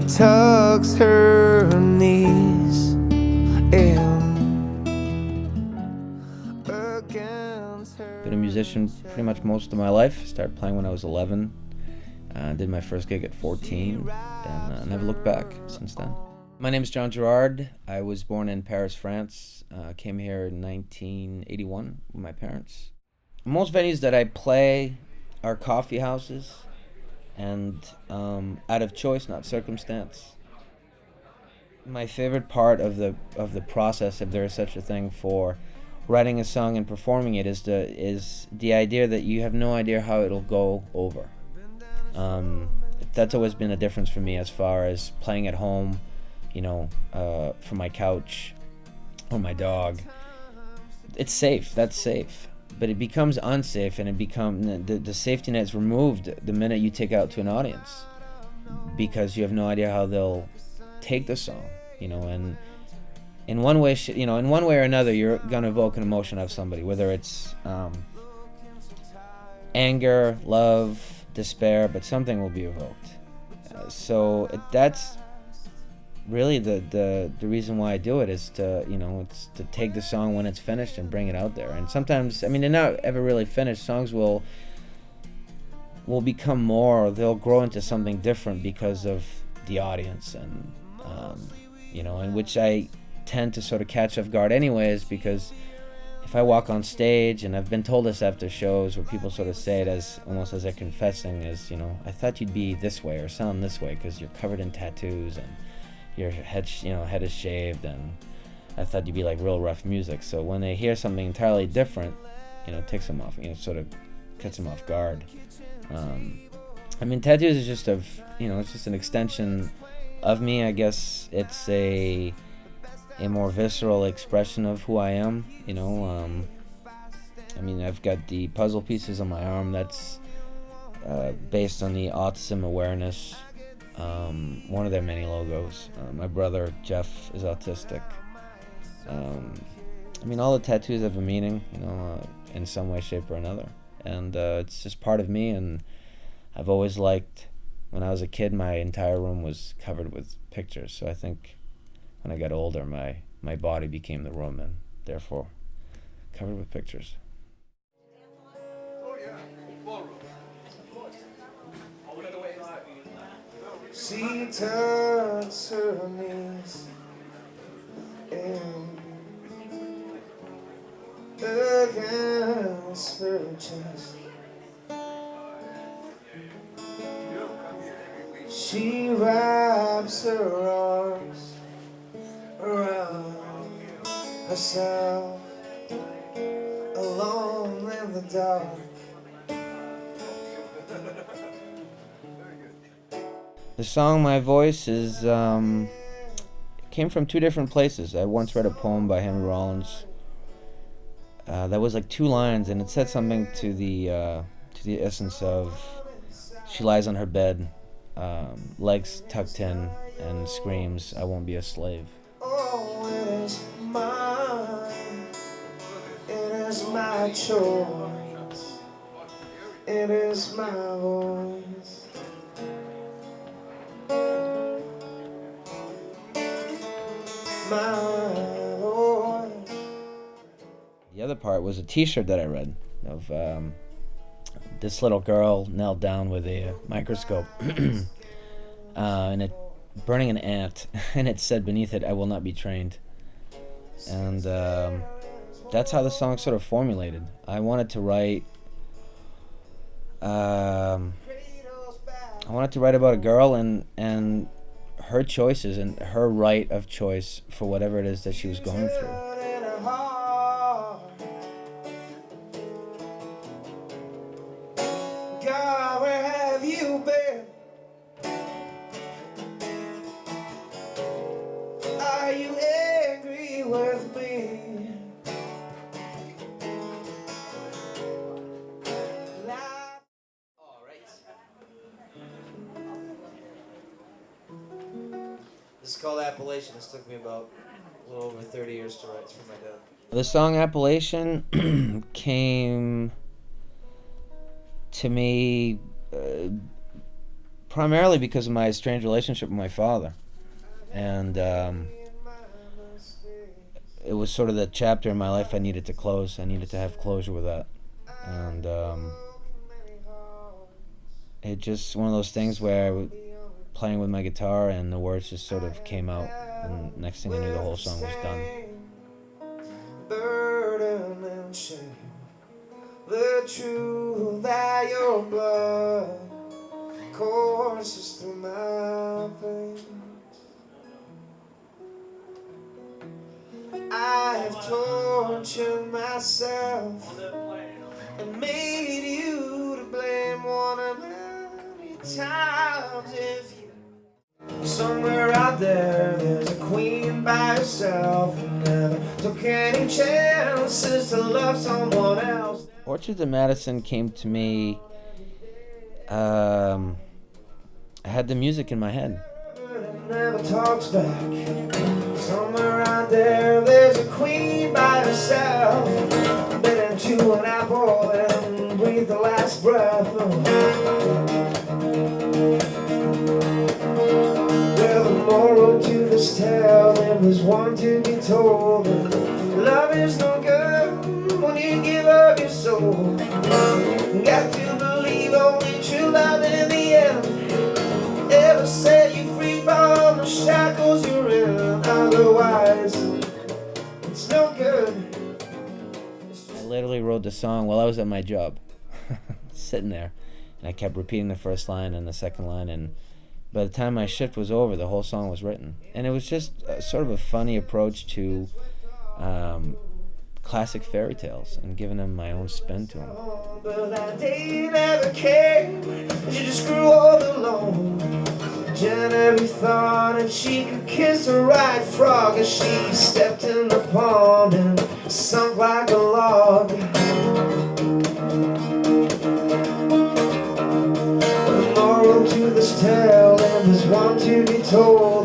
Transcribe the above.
tucks her knees in against her. Been a musician pretty much most of my life. Started playing when I was 11. Did my first gig at 14, and never looked back since then. My name is John Gerard. I was born in Paris, France. Came here in 1981 with my parents. Most venues that I play are coffee houses, and out of choice, not circumstance. My favorite part of the process, if there is such a thing, for writing a song and performing it is the idea that you have no idea how it'll go over. That's always been a difference for me as far as playing at home, from my couch or my dog. It's safe, that's safe. But it becomes unsafe, and the safety net is removed the minute you take out to an audience, because you have no idea how they'll take the song, and in one way or another, you're gonna evoke an emotion of somebody, whether it's anger, love, despair, but something will be evoked. That's really the reason why I do it, is to it's to take the song when it's finished and bring it out there. And sometimes, they're not ever really finished. Songs will become more, they'll grow into something different because of the audience, and and which I tend to sort of catch off guard anyways, because if I walk on stage, and I've been told this after shows where people sort of say it as almost as they're confessing, as I thought you'd be this way or sound this way because you're covered in tattoos and your head is shaved, and I thought you'd be like real rough music. So when they hear something entirely different, it takes them off, sort of cuts them off guard. Tattoos is just it's just an extension of me, I guess. It's a more visceral expression of who I am, I've got the puzzle pieces on my arm that's based on the autism awareness, one of their many logos. My brother Jeff is autistic. All the tattoos have a meaning, in some way, shape, or another, and it's just part of me. And I've always liked, when I was a kid, my entire room was covered with pictures. So I think when I got older, my body became the room, and therefore covered with pictures. She tucks her knees in against her chest. She wraps her arms around herself, alone in the dark. The song My Voice is came from two different places. I once read a poem by Henry Rollins that was like 2 lines, and it said something to the essence of, she lies on her bed, legs tucked in, and screams, "I won't be a slave." Oh, it is mine. It is my choice. It is my voice. My voice. The other part was a T-shirt that I read of this little girl knelt down with a microscope and it burning an ant, and it said beneath it, "I will not be trained." And that's how the song sort of formulated. I wanted to write about a girl and her choices and her right of choice for whatever it is that she was going through. God, where have you been? Are you angry with me? All right. This is called Appalachian. This took me about a little over 30 years to write. It's from my dad. The song Appalachian came to me primarily because of my strange relationship with my father. And it was sort of the chapter in my life I needed to close. I needed to have closure with that. And it just one of those things where I was playing with my guitar and the words just sort of came out. And next thing I knew, the whole song was done. Burden and shame, the truth that your blood courses through my veins. I have tortured myself and made you to blame one of many times. If you somewhere out there, there's a queen by herself who never took any chances to love someone else. Orchards of Madison came to me. I had the music in my head. Never talks back. Somewhere out there, there's a queen by herself, bit into an apple and breathe the last breath. Well, the moral to this tale, there was one to be told. Love is no good when you give up your soul. Got to believe only true love in the end. Ever set you free from the shackles you're in. Otherwise, it's no good. I literally wrote the song while I was at my job, sitting there, and I kept repeating the first line and the second line, and by the time my shift was over, the whole song was written. And it was just sort of a funny approach to classic fairy tales and giving them my own spin to them. But that day never came. She just grew all alone. Genevieve thought if she could kiss a right frog as she stepped in the pond and sunk like a log. The moral to this tale, and there's one to be told.